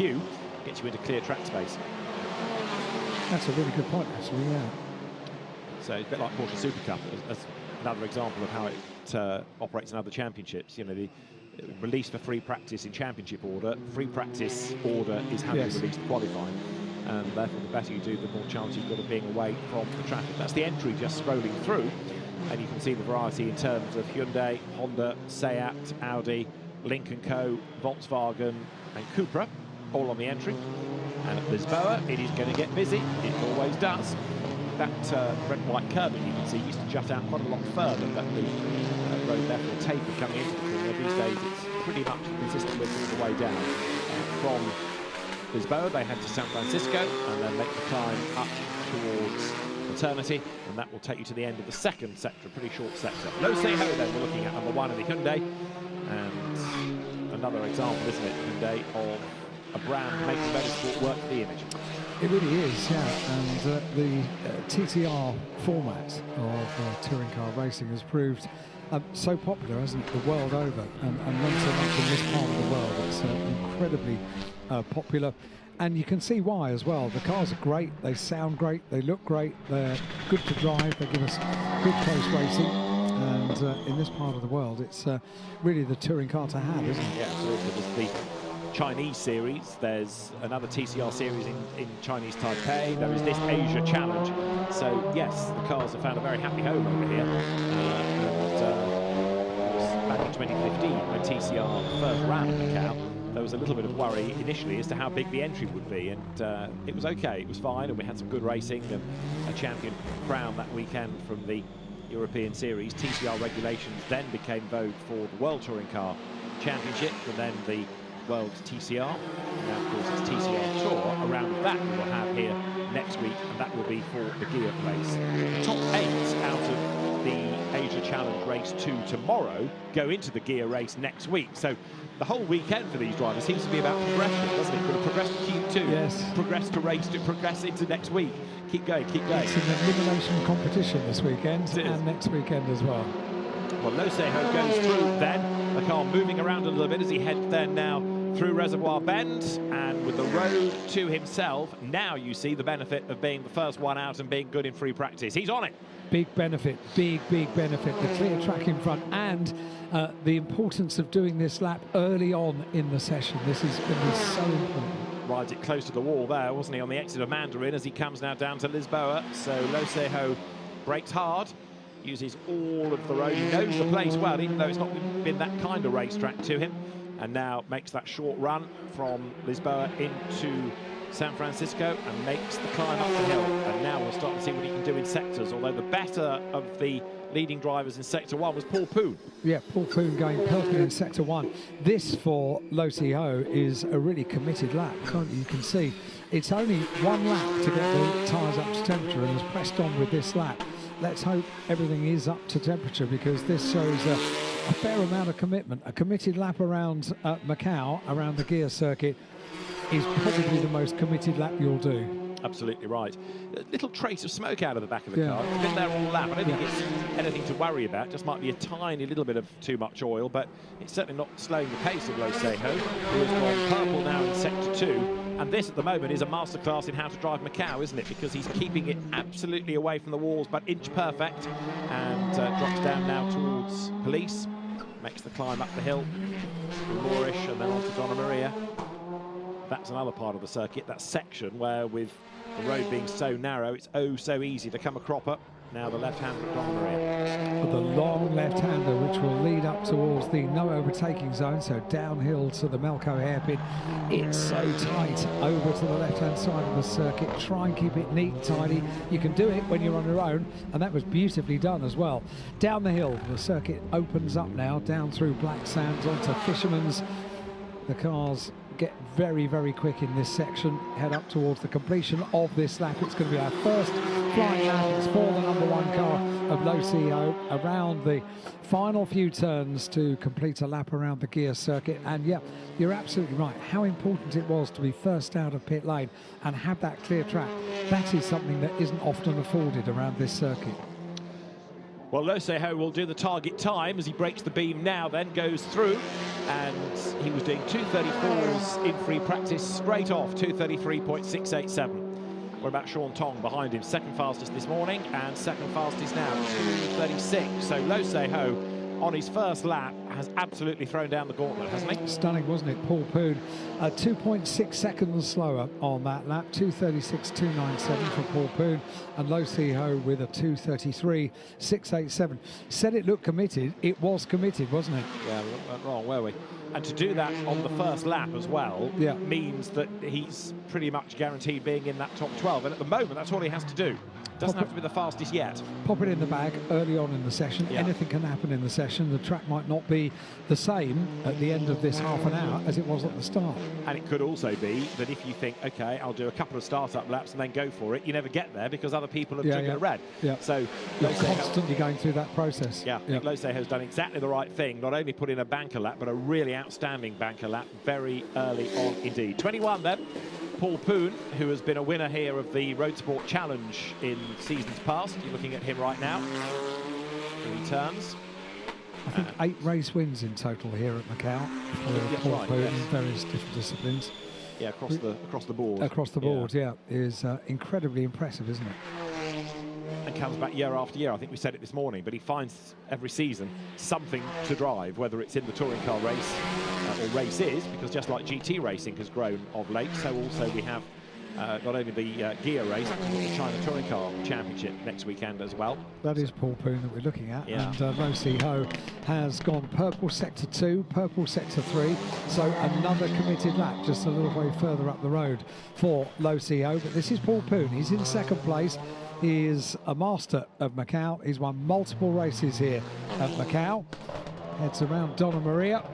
queue, gets you into clear track space. That's a really good point, actually, yeah. So it's a bit like Porsche Super Cup as another example of how it operates in other championships. You know, the release for free practice in championship order, free practice order is how you release the qualifying. And therefore, the better you do, the more chance you've got of being away from the traffic. That's the entry just scrolling through. And you can see the variety in terms of Hyundai, Honda, Seat, Audi, Lynk & Co, Volkswagen and Cupra, all on the entry. And at Lisboa, it is going to get busy. It always does. That red and white curbing, you can see, used to jut out quite a lot further, but the road therefore tapered coming into the corner. These days, it's pretty much consistent with all the way down. From Lisboa, they head to San Francisco and then make the climb up towards Eternity, and that will take you to the end of the second sector, a pretty short sector. Lo Seho, then, we're looking at number 1 in the Hyundai, and another example, isn't it, Hyundai, of a brand making motorsport work for the image. It really is, yeah, and the TCR format of touring car racing has proved so popular, hasn't it, the world over, and not so much in this part of the world. It's incredibly popular, and you can see why as well. The cars are great, they sound great, they look great, they're good to drive, they give us good close racing, and in this part of the world, it's really the touring car to have, isn't it? Yeah, absolutely. There's the Chinese series, there's another TCR series in Chinese Taipei, there is this Asia Challenge. So yes, the cars have found a very happy home over here. Back in 2015, when TCR first ran at Macau, there was a little bit of worry initially as to how big the entry would be, and it was okay, it was fine, and we had some good racing and a champion crown that weekend from the European Series. TCR regulations then became vogue for the World Touring Car Championship, and then the World's TCR. Now, of course, it's TCR Tour. Around that we will have here next week, and that will be for the gear race. The top 8 out of the Asia Challenge Race 2 tomorrow go into the gear race next week. So the whole weekend for these drivers seems to be about progression, doesn't it? We're going to progress to Q2, yes, progress to race 2, progress into next week. Keep going, keep going. It's an elimination competition this weekend and next weekend as well. Well, Lo Seho goes through then. The car moving around a little bit as he heads then now through Reservoir Bend, and with the road to himself, now you see the benefit of being the first one out and being good in free practice. He's on it. Big benefit, big benefit. The clear track in front, and the importance of doing this lap early on in the session. This is going to be so important. Rides it close to the wall there, wasn't he, on the exit of Mandarin as he comes now down to Lisboa. So Lo Seho brakes hard, uses all of the road. He knows the place well, even though it's not been that kind of racetrack to him. And now makes that short run from Lisboa into San Francisco and makes the climb up the hill. And now we'll start to see what he can do in sectors, although the better of the leading drivers in Sector 1 was Paul Poon. Yeah, Paul Poon going perfectly in Sector 1. This, for Lo Seho, is a really committed lap, can't you? You can see it's only one lap to get the tyres up to temperature, and has pressed on with this lap. Let's hope everything is up to temperature, because this shows a fair amount of commitment. A committed lap around Macau, around the gear circuit, is probably the most committed lap you'll do. Absolutely right. A little trace of smoke out of the back of the car. It's been there all lap. I don't think it's anything to worry about. Just might be a tiny little bit of too much oil, but it's certainly not slowing the pace of Lo Seho, who has gone purple now in Sector 2. And this, at the moment, is a masterclass in how to drive Macau, isn't it? Because he's keeping it absolutely away from the walls, but inch perfect, and drops down now towards Police. Makes the climb up the hill, Moorish, and then on to Donna Maria. That's another part of the circuit, that section where, with the road being so narrow, it's oh so easy to come a cropper. Now the left-hander at Donna Maria. The long left-hander, which will lead up towards the no overtaking zone, so downhill to the Macao hairpin. It's so tight over to the left-hand side of the circuit. Try and keep it neat and tidy. You can do it when you're on your own, and that was beautifully done as well. Down the hill, the circuit opens up now, down through Black Sands onto Fisherman's. The cars get very quick in this section, head up towards the completion of this lap. It's going to be our first flying lap. It's for the #1 car of Lo Seho around the final few turns to complete a lap around the gear circuit. And yeah, you're absolutely right, how important it was to be first out of pit lane and have that clear track. That is something that isn't often afforded around this circuit. Well, Lo Se-ho will do the target time as he breaks the beam now, then goes through. And he was doing 2:34s in free practice straight off, 2:33.687. What about Sean Tong behind him? Second fastest this morning, and second fastest now, 2:36. So Lo Se-ho on his first lap has absolutely thrown down the gauntlet, hasn't he? Stunning, wasn't it? Paul Poon, 2.6 seconds slower on that lap, 2:36.297 for Paul Poon, and Lo Se-ho with a 2:33.687. Said it looked committed. It was committed, wasn't it? Yeah, we went wrong, were we? And to do that on the first lap as well means that he's pretty much guaranteed being in that top 12. And at the moment, that's all he has to do. Doesn't have to be the fastest yet. Pop it in the bag early on in the session. Yeah. Anything can happen in the session. The track might not be the same at the end of this half an hour as it was at the start. And it could also be that if you think, OK, I'll do a couple of start-up laps and then go for it, you never get there because other people have taken a red. Yeah. So you're constantly going through that process. Yeah, Lo Se-ho's done exactly the right thing. Not only put in a banker lap, but a really outstanding banker lap very early on indeed. 21 then. Paul Poon, who has been a winner here of the Road Sport Challenge in seasons past. You're looking at him right now. Here he turns. I think 8 race wins in total here at Macau for Paul Poon in various different disciplines. Yeah, across the board. Across the board, is incredibly impressive, isn't it? And comes back year after year. I think we said it this morning, but he finds every season something to drive, whether it's in the touring car race or races, because just like GT racing has grown of late, so also we have not only the gear race, but the China Touring Car Championship next weekend as well. That is Paul Poon that we're looking at, yeah. And Lo Se-ho has gone purple sector 2, purple sector 3, so another committed lap just a little way further up the road for Lo Se-ho. But this is Paul Poon. He's in second place. He is a master of Macau. He's won multiple races here at Macau. Heads around Donna Maria.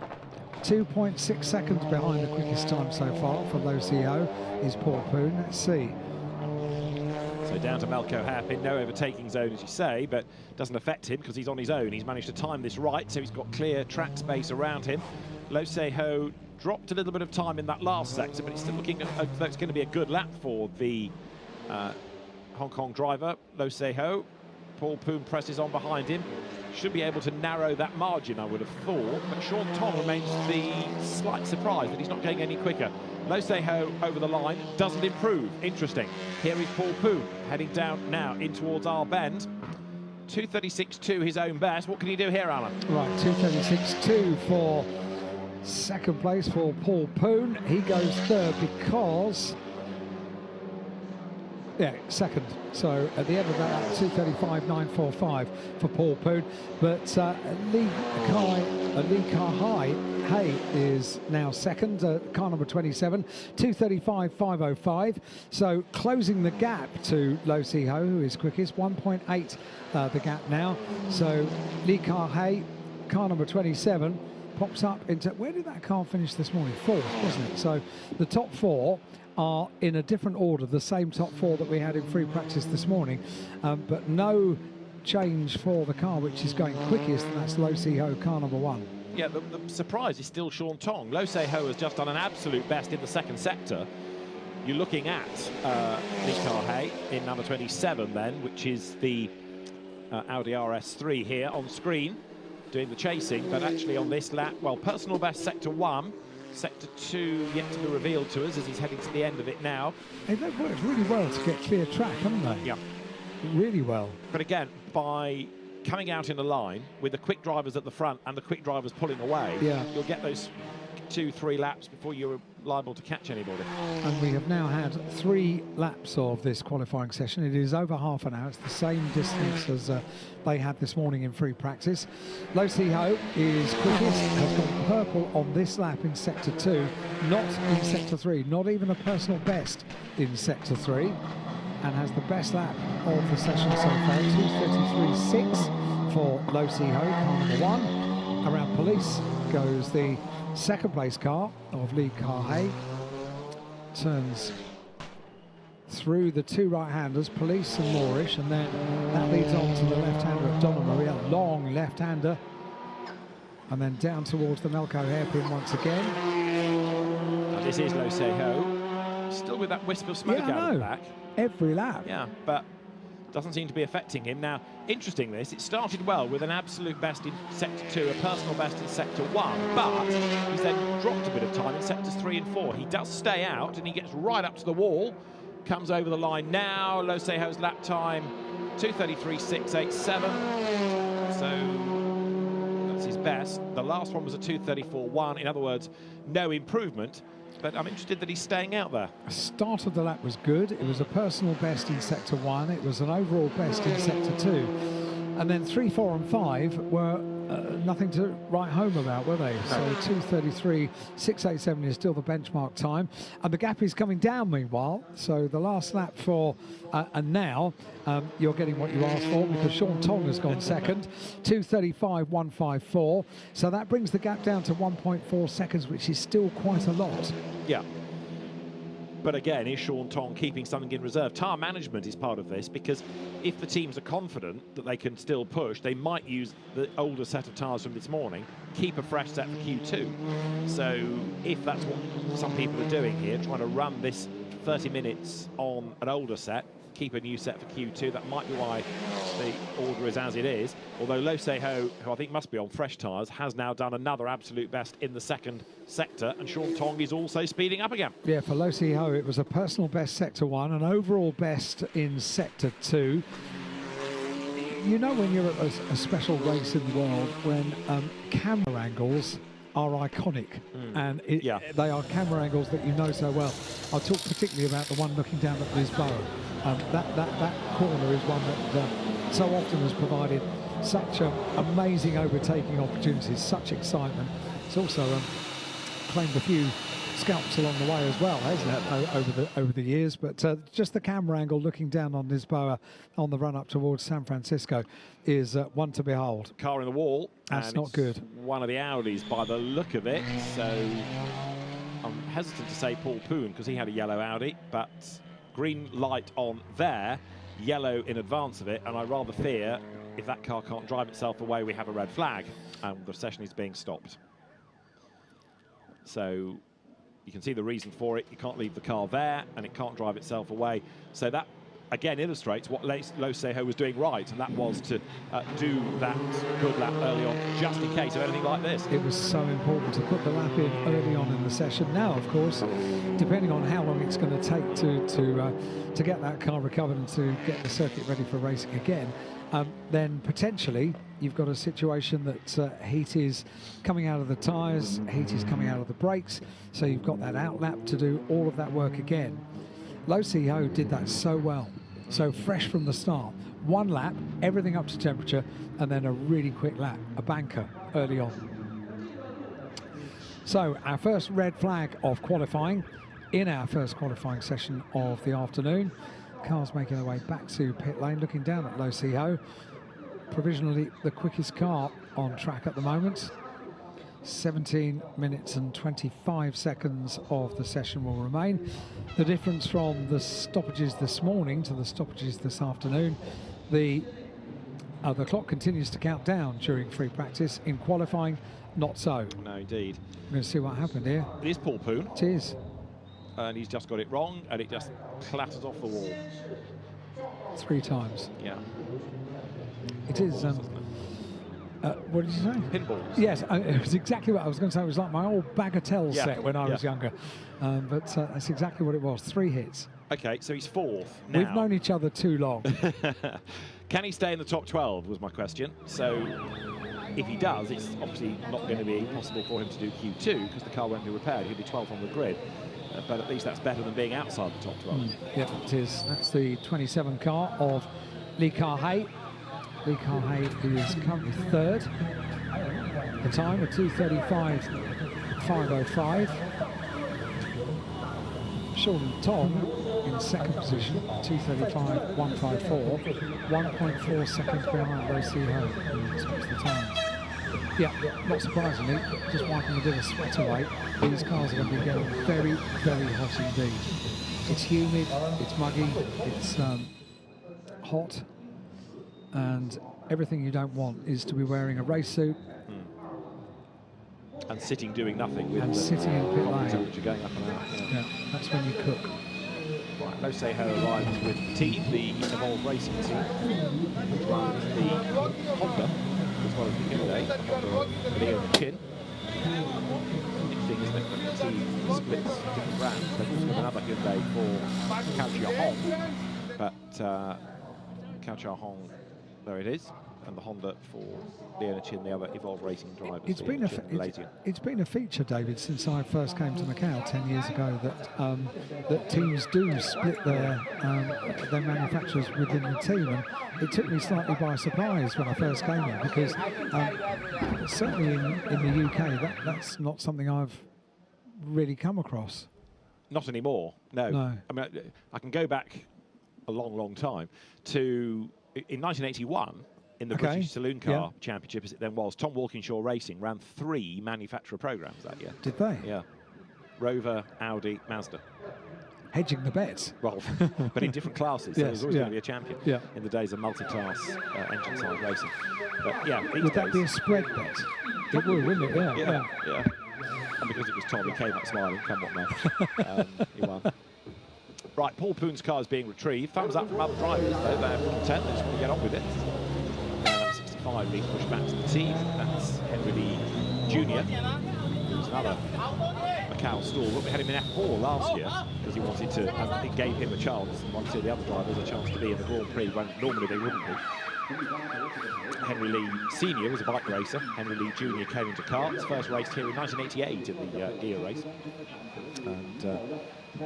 2.6 seconds behind the quickest time so far for Lo Se-ho is Paul Poon. Let's see. So down to Macao hairpin, no overtaking zone as you say, but doesn't affect him because he's on his own. He's managed to time this right, so he's got clear track space around him. Lo Se-ho dropped a little bit of time in that last sector, but it's still looking as though it's going to be a good lap for the Hong Kong driver, Lo Se-ho. Paul Poon presses on behind him. Should be able to narrow that margin, I would have thought. But Sean Tong remains the slight surprise that he's not going any quicker. Lo Se-ho over the line, doesn't improve. Interesting. Here is Paul Poon heading down now in towards our bend. 2:36.2 his own best. What can he do here, Alan? Right, 2:36.2 for second place for Paul Poon. He goes third because... second. So at the end of that, 2:35.945 for Paul Poon. But Lee Kai Hay is now second, car number 27, 2:35.505. So closing the gap to Lo Se-ho, who is quickest, 1.8 the gap now. So Lee Kai Hay, car number 27, pops up into... Where did that car finish this morning? Fourth, wasn't it? So the top four are in a different order, the same top four that we had in free practice this morning, but no change for the car which is going quickest, and that's Lo Se-ho, car number 1. Yeah, the surprise is still Sean Tong. Lo Se-ho has just done an absolute best in the second sector. You're looking at Lee Kai Hay in number 27 then, which is the Audi RS3 here on screen, doing the chasing, but actually on this lap, well, personal best sector 1, sector 2 yet to be revealed to us as he's heading to the end of it now. They've worked really well to get clear track, haven't they? Yeah. Really well. But again, by coming out in a line with the quick drivers at the front and the quick drivers pulling away, you'll get those 2-3 laps before you're liable to catch anybody. And we have now had 3 laps of this qualifying session. It is over half an hour. It's the same distance as they had this morning in free practice. Lo Se-ho is quickest, has gone purple on this lap in sector 2, not in sector 3, not even a personal best in sector 3, and has the best lap of the session so far, 2:33.6 for Lo Se-ho, car number 1. Around police goes the second place car of Lee Kai Hay. Turns through the 2 right-handers, Police and Moorish, and then that leads on to the left-hander of Donna Maria, long left-hander, and then down towards the Macao hairpin once again. And this is Lo Se-ho, still with that wisp of smoke out of the back. Every lap. Yeah, but doesn't seem to be affecting him. Now, interesting this, it started well with an absolute best in Sector 2, a personal best in Sector 1, but he's then dropped a bit of time in Sectors 3 and 4. He does stay out, and he gets right up to the wall, comes over the line now. Lo Seho's lap time, 2:33.687. So that's his best. The last one was a 2:34.1. In other words, no improvement. But I'm interested that he's staying out there. The start of the lap was good. It was a personal best in Sector 1. It was an overall best in Sector 2. And then 3, 4 and 5 were nothing to write home about, were they? No. So 2:33.687 is still the benchmark time. And the gap is coming down meanwhile. So the last lap for, and now you're getting what you asked for, because Sean Tong has gone second, 2:35.154. So that brings the gap down to 1.4 seconds, which is still quite a lot. Yeah. But again, is Sean Tong keeping something in reserve? Tyre management is part of this, because if the teams are confident that they can still push, they might use the older set of tyres from this morning, keep a fresh set for Q2. So if that's what some people are doing here, trying to run this 30 minutes on an older set, keep a new set for Q2, that might be why the order is as it is. Although Lo Seho, who I think must be on fresh tyres, has now done another absolute best in the second sector, and Sean Tong is also speeding up again. Yeah, for Lo Seho, it was a personal best Sector 1, an overall best in Sector 2. You know, when you're at a special race in the world, when camera angles are iconic, and they are camera angles that you know so well. I'll talk particularly about the one looking down at Lisboa. That corner is one that so often has provided such amazing overtaking opportunities, such excitement. It's also claimed a few scalps along the way as well, hasn't it, over the years? But just the camera angle looking down on Lisboa on the run up towards San Francisco is one to behold. Car in the wall. That's not good. One of the Audis by the look of it. So I'm hesitant to say Paul Poon because he had a yellow Audi, but green light on there, yellow in advance of it, and I rather fear if that car can't drive itself away, we have a red flag and the session is being stopped. So you can see the reason for it. You can't leave the car there and it can't drive itself away. So that again illustrates what Lo Seho was doing right, and that was to do that good lap early on, just in case of anything like this. It was so important to put the lap in early on in the session. Now, of course, depending on how long it's going to take to get that car recovered and to get the circuit ready for racing again, then potentially you've got a situation that heat is coming out of the tyres, heat is coming out of the brakes, so you've got that out lap to do all of that work again. Lo Seho did that so well, so fresh from the start. One lap, everything up to temperature, and then a really quick lap, a banker early on. So our first red flag of qualifying in our first qualifying session of the afternoon. Cars making their way back to pit lane, looking down at Lo Seho. Provisionally the quickest car on track at the moment. 17 minutes and 25 seconds of the session will remain. The difference from the stoppages this morning to the stoppages this afternoon, the clock continues to count down during free practice. In qualifying, not so. No, indeed. We're going to see what happened here. It is Paul Poon. It is. And he's just got it wrong, and it just clatters off the wall. 3 times. Yeah. It is. What did you say? Pinballs. Yes, it was exactly what I was going to say. It was like my old Bagatelle set when I was younger. But that's exactly what it was. 3 hits. Okay, so he's 4th now. We've known each other too long. Can he stay in the top 12 was my question. So if he does, it's obviously not going to be possible for him to do Q2 because the car won't be repaired. He'll be 12th on the grid. But at least that's better than being outside the top 12. Yep, it is. That's the 27 car of Lee Kar-Hae. Lee Kar-Hae is currently 3rd. The time of 2:35.505. Sean Tong in 2nd position, 2:35.154. 1.4 seconds behind Lo Seho, who tops the time. Yeah, not surprisingly, just wiping a bit of sweat away, these cars are going to be getting very, very hot indeed. It's humid, it's muggy, it's hot, and everything you don't want is to be wearing a race suit. And sitting doing nothing with sitting in pit lane. Temperature going up and out. Yeah, that's when you cook. Right, Lo Seho arrives with the team, the Evolve Racing team, which runs the Honda as well as the Hyundai, the Honda Leo Chin. Interesting, isn't it, when the team splits different brands. They've also got another Hyundai for Cao Hong, but Cao Hong, there it is, and the Honda for Leo Chin, the other Evolve Racing drivers. It's been a feature, David, since I first came to Macau 10 years ago that that teams do split their manufacturers within the team, and it took me slightly by surprise when I first came here, because certainly in the UK that's not something I've really come across. Not anymore. No. I mean, I can go back a long time to in 1981. In the British Saloon Car Championship, as it then was, Tom Walkinshaw Racing ran 3 manufacturer programs that year. Did they? Yeah. Rover, Audi, Mazda. Hedging the bets. Well, but in different classes. So there's always going to be a champion in the days of multi-class engine size racing. But yeah, would that be a spread bet? It would, wouldn't it? Yeah. And because it was Tom, he came up smiling, come what may. He won. Right, Paul Poon's car is being retrieved. Thumbs up from other drivers, though. They're content. They just want to get on with it. 65 being pushed back to the team. That's Henry Lee Jr., who's another Macau stalwart. We had him in F4 last year because he wanted to, it gave him a chance, and wanted the other drivers a chance to be in the Grand Prix when normally they wouldn't be. Henry Lee Sr. was a bike racer. Henry Lee Jr. came into karts. First raced here in 1988 in the gear race. And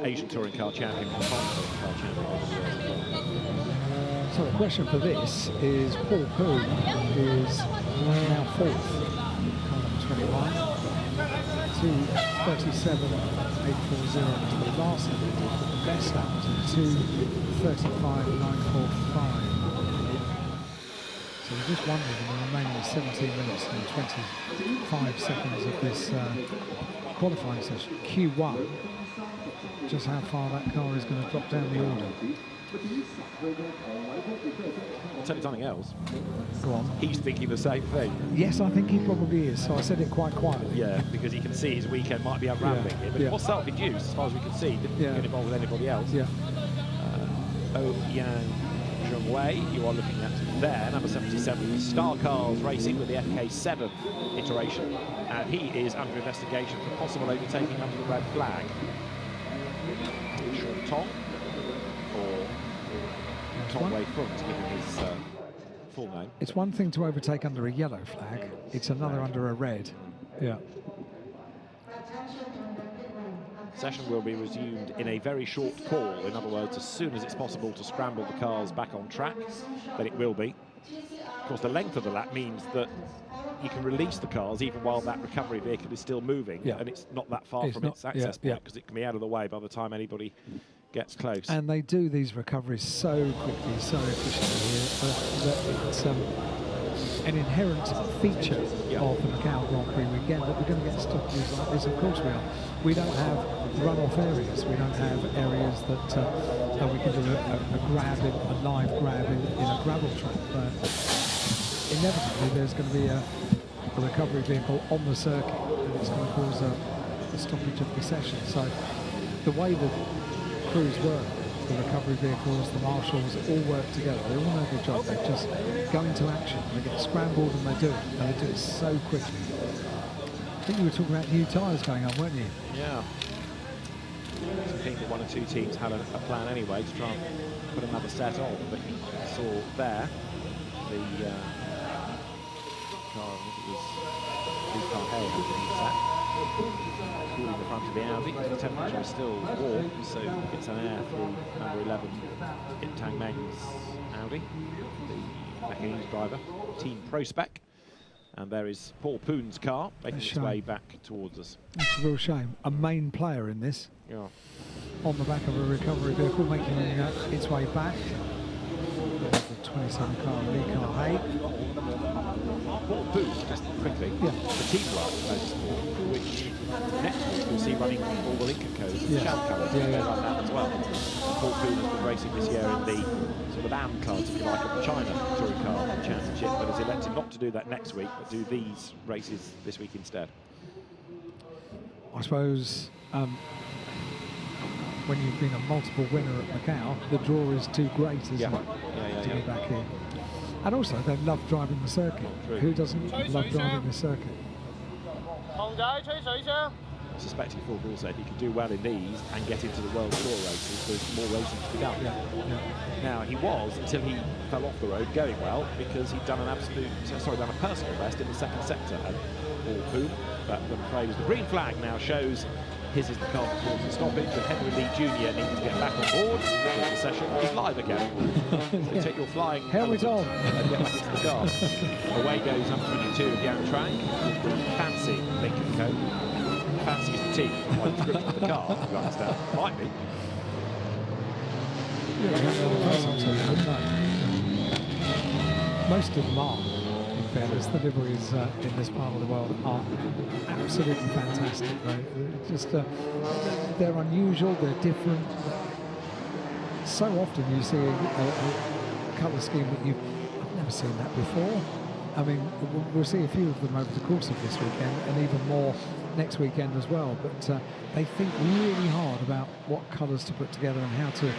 Asian Touring Car Champion, Hong Kong Touring Car Champion over the years as well. So the question for this is, Paul Poon is now 4th, car number 21, 2:37.840 to the last one, but the best out to 2:35.945. So we're just wondering in the remaining 17 minutes and 25 seconds of this qualifying session, Q1, just how far that car is going to drop down the order. I'll tell you something else. Go on. He's thinking the same thing. Yes, I think he probably is, so I said it quite quietly. Yeah, because he can see his weekend might be unravelling here, but it was self-induced as far as we can see. Didn't get involved with anybody else. Yeah. Oh Yang Zhengwei, you are looking at there, number 77, Star Cars Racing with the FK7 iteration, and he is under investigation for possible overtaking under the red flag. Sean Tong, or Tong Wei Fung, to give him his full name. It's one thing to overtake under a yellow flag, it's another under a red. Yeah. Session will be resumed in a very short call. In other words, as soon as it's possible to scramble the cars back on track, then it will be. Of course, the length of the lap means that you can release the cars even while that recovery vehicle is still moving, and it's not that far from its access point, because it can be out of the way by the time anybody gets close. And they do these recoveries so quickly, so efficiently here, that it's an inherent feature of the Macau Grand Prix weekend that we're going to get stoppages like this. Of course we are. We don't have run-off areas. We don't have areas that we can do a live grab in a gravel track. But inevitably there's going to be a recovery vehicle on the circuit, and it's going to cause a stoppage of the session. So the way that crews work, the recovery vehicles, the marshals, all work together. They all know their job. They just go into action. They get scrambled and they do it. And they do it so quickly. I think you were talking about new tyres going on, weren't you? Yeah. I think that one or two teams had a plan anyway to try and put another set on, but you saw there the car, I think it was Luke Hay had the set. Cooling the front of the Audi. The temperature is still warm, so it's an air through number 11 in Tang Meng's Audi, the Macau's driver, Team ProSpec. And there is Paul Poon's car making its way back towards us. It's a real shame. A main player in this. Yeah. On the back of a recovery vehicle making its way back. There's the 27 car, Lee Car Hay. Paul Poon, just quickly, the teamwork motorsport, which next week we'll see running all the Lincoln codes and the Shell colours, they run that as well. Paul Poon has been racing this year in the sort of AM cars, if you like, of the China Touring Car Championship, but has elected not to do that next week, but do these races this week instead. I suppose when you've been a multiple winner at Macau, the draw is too great, isn't it, to be back here. And also, they love driving the circuit. Who doesn't love driving the circuit? I suspect if Ford also, if he could do well in these and get into the World Tour races, there's more racing to be done. Now, he was, until he fell off the road, going well, because he'd done an done a personal best in the second sector at All but I'm afraid the green flag now shows his is the car before the stoppage, and Henry Lee Jr. needs to get back on board for the session. He's live again. So take your flying helmet on and get back into the car. Away goes number 22 of Yang Trang. Fancy Lincoln coat. Fancy is the team, by the description of the car, you understand. Might be. Most of them are, in fairness. The liveries in this part of the world are absolutely fantastic. They're unusual, they're different. So often you see a colour scheme that I've never seen that before. I mean, we'll see a few of them over the course of this weekend, and even more next weekend as well. But they think really hard about what colours to put together and how to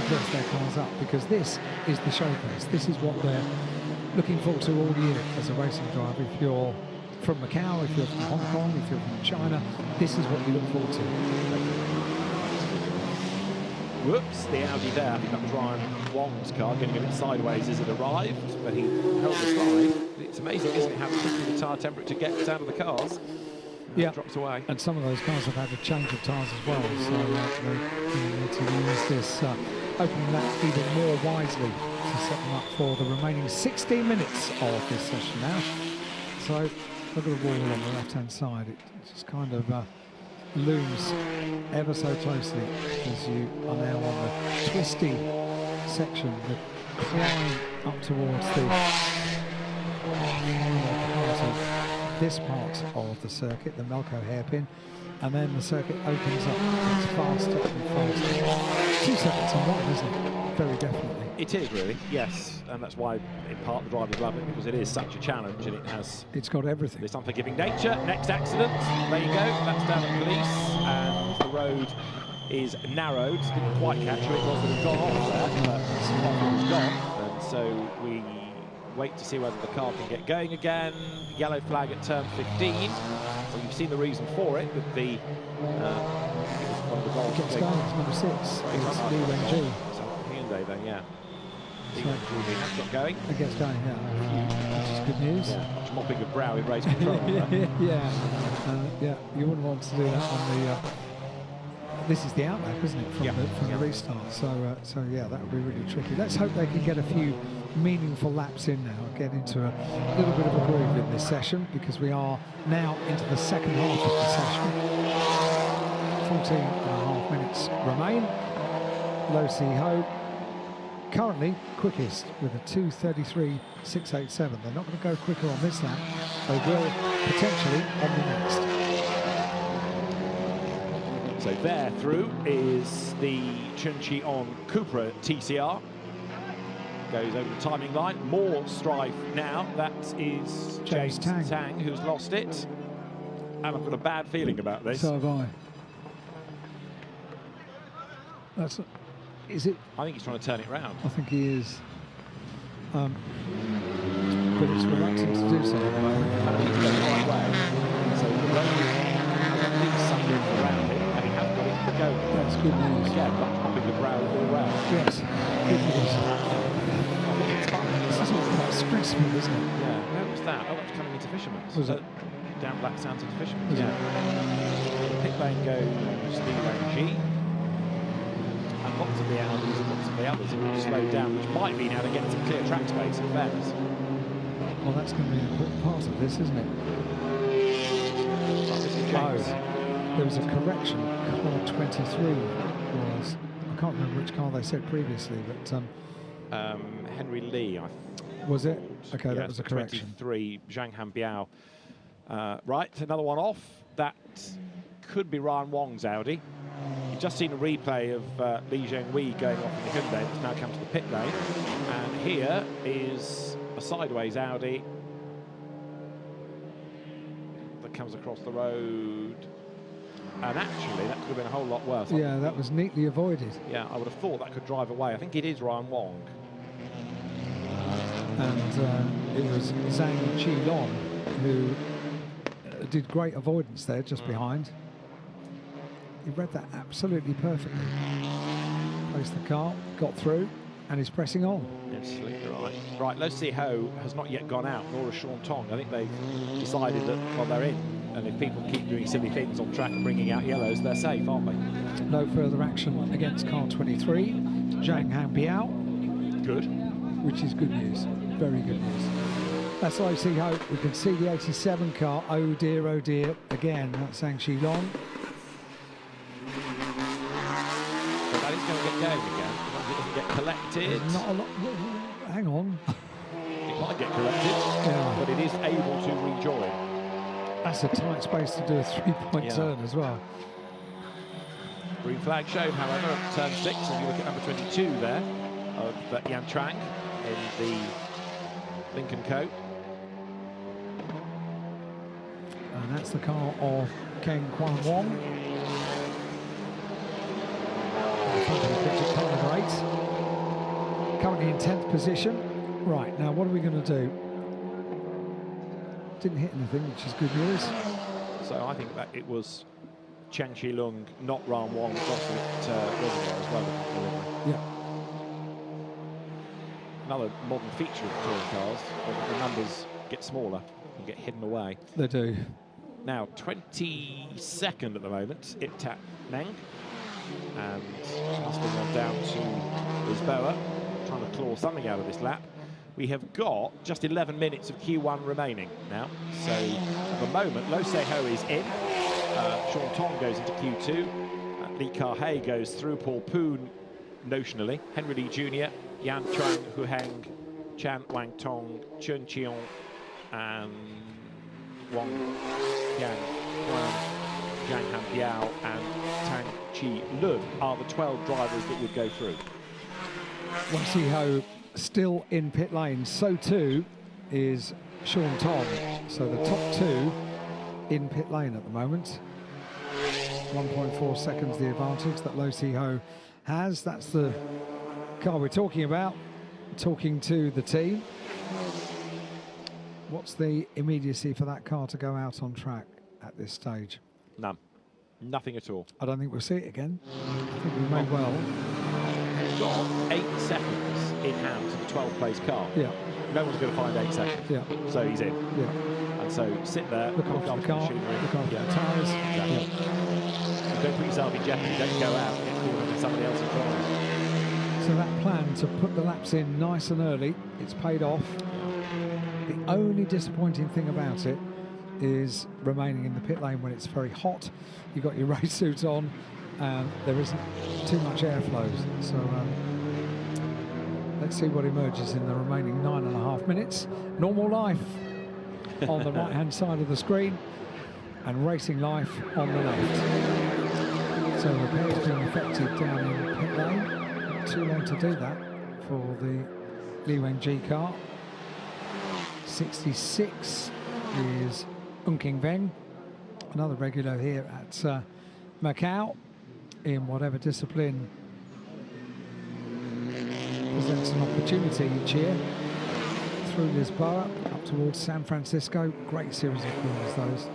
dress their cars up, because this is the showcase. This is what they're looking forward to all year as a racing driver. If you're from Macau, if you're from Hong Kong, if you're from China, this is what you look forward to. Whoops, the Audi there. I think that was Ryan Wong's car getting a bit sideways as it arrived, but he held the slide. It's amazing, isn't it, how quickly the tyre temperature gets out of the cars. It drops away. And some of those cars have had a change of tyres as well, so they need to use this opening lap even more wisely to set them up for the remaining 16 minutes of this session now. So look at the wall on the left-hand side. It just kind of looms ever so closely as you are now on the twisty section, the climb up towards this part of the circuit, the Macao hairpin, and then the circuit opens up. It's faster and faster. 2 seconds on one, isn't it? Very definitely. It is really, yes, and that's why in part the drivers love it, because it is such a challenge, and it's got everything. This unforgiving nature. Next accident, there you go, that's down at Police, and the road is narrowed. Didn't quite catch who it was that had gone off there, but off it was gone, and so we wait to see whether the car can get going again. Yellow flag at turn 15. So you've seen the reason for it with the one of the goals. Gets going, it's number 6. It's Lee Wen-ji. Hyundai then, yeah. So Lee has got going. It gets going, yeah. Which is good news. Yeah, much mopping of brow in race control. Yeah, you wouldn't want to do that on the this is the outlap, isn't it, from the restart? So yeah, that would be really tricky. Let's hope they can get a few meaningful laps in now, get into a little bit of a groove in this session, because we are now into the second half of the session. 14.5 minutes remain. Low C Ho currently quickest with a 2:33.687. They're not going to go quicker on this lap. They will potentially on the next. So there through is the Chunchi on Cupra TCR. Goes over the timing line. More strife now. That is James Tang, who's lost it. And I've got a bad feeling about this. So have I. Is it? I think he's trying to turn it round. I think he is. But it's reluctant to do so at the moment. I think he's going the right way. So the road has at least some room around it, and he has got it to go. That's good news. Yeah, much mopping the brow all round. Yes, good news. This is all quite stressful, isn't it? Yeah, where was that? Oh, that was coming into Fisherman's. Was it? Down Black Sands into Fisherman's, yeah. Pit lane goes Lee Wen-ji. And lots of the Audis and lots of the others have slowed down, which might be now to get some clear track space in fairness. Well, that's going to be an important part of this, isn't it? Oh, there was a correction. Car 23 was, I can't remember which car they said previously, but Henry Lee, I was it? Okay, yes, that was a correction. 23, Zhang Hanbiao. Right, another one off. That could be Ryan Wong's Audi. You've just seen a replay of Li Zhengwei going off in the Hyundai. It's now come to the pit lane. And here is a sideways Audi that comes across the road. And actually, that could have been a whole lot worse. Yeah, that was neatly avoided. Yeah, I would have thought that could drive away. I think it is Ryan Wong. And it was Zhang Qilong who did great avoidance there, just behind. He read that absolutely perfectly. Placed the car, got through, and is pressing on. Absolutely right. Right, Lo Si Ho has not yet gone out, nor has Sean Tong. I think they've decided that, well, they're in. And if people keep doing silly things on track and bringing out yellows, they're safe, aren't they? No further action against car 23, Zhang Hanbiao. Good. Which is good news, very good news. That's Lo Si Ho. We can see the 87 car. Oh dear, again, that's Zhang Qilong. But that is going to get going again. It doesn't get collected. There's not a lot. Hang on. It might get collected, Yeah. but it is able to rejoin. That's a tight space to do a three-point turn as well. Green flag shown, however, at turn 6, as you look at number 22 there, of Yan Trang in the Lincoln coat. And that's the car of Keng Kwan Wong. Car number 8. Currently in 10th position. Right, now what are we going to do? Didn't hit anything, which is good news. So I think that it was Chang Chi-lung, not Ran Wong, that lost it Reservoir as well. Yeah. Another modern feature of touring cars, the numbers get smaller and get hidden away. They do. Now 22nd at the moment, Ip-Tak Neng, and hustling on down to Lisboa, trying to claw something out of this lap. We have got just 11 minutes of Q1 remaining now. So at the moment, Lo Si Ho is in. Sean Tong goes into Q2. Lee Ka-hei goes through Paul Poon notionally. Henry Lee Jr., Yan Chuang, Hu Heng, Chan Wang Tong, Chun Cheong, and Wang Yang Huan, Zhang Hanbiao, and Tang Chi Lun are the 12 drivers that would go through. Lo Si Ho still in pit lane, so too is Sean Tong. So the top 2 in pit lane at the moment. 1.4 seconds the advantage that Lo Si Ho has. That's the car we're talking about, talking to the team. What's the immediacy for that car to go out on track at this stage? None. Nothing at all. I don't think we'll see it again. I think we may well. Got 8 seconds in hand to the 12th place car. Yeah. No one's going to find 8 seconds. Yeah. So he's in. Yeah. And so sit there, look after the car, look after the tyres. Exactly. Yeah. Don't put yourself in jeopardy, don't go out and get caught up in somebody else's drive. So that plan to put the laps in nice and early, it's paid off. The only disappointing thing about it is remaining in the pit lane when it's very hot. You've got your race suit on, and there isn't too much airflow. So let's see what emerges in the remaining 9.5 minutes. Normal life on the right-hand side of the screen, and racing life on the left. So repairs being effected down in pit lane. Not too long to do that for the Li Wengji car. 66 is King Veng, another regular here at Macau, in whatever discipline presents an opportunity each year. Through Lisboa, up towards San Francisco. Great series of corners, those.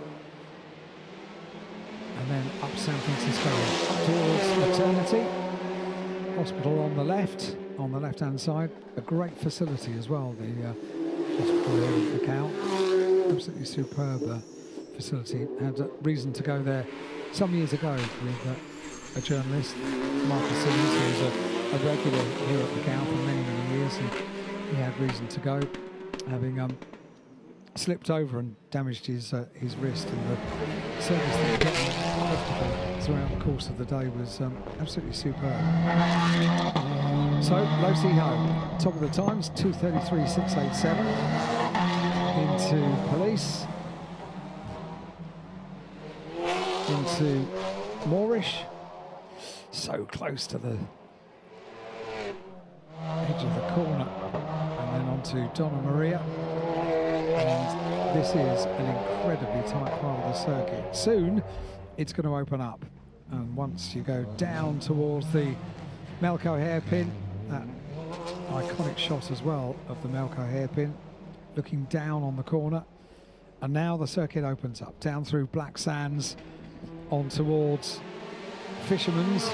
And then up San Francisco towards Maternity Hospital on the left-hand side. A great facility as well, the hospital here in Macau. Absolutely superb facility. Had a reason to go there some years ago with a journalist, Marcus Simmons, who was a regular here at Macau for many, many years. And he had reason to go, having slipped over and damaged his wrist, and the service that he got throughout the course of the day was absolutely superb. So Lo Si Ho, top of the times, 2:33.687 into Police, into Moorish, so close to the edge of the corner, and then onto Donna Maria. And this is an incredibly tight part of the circuit. Soon it's going to open up. And once you go down towards the Macao hairpin, that iconic shot as well of the Macao hairpin, looking down on the corner. And now the circuit opens up, down through Black Sands, on towards Fisherman's.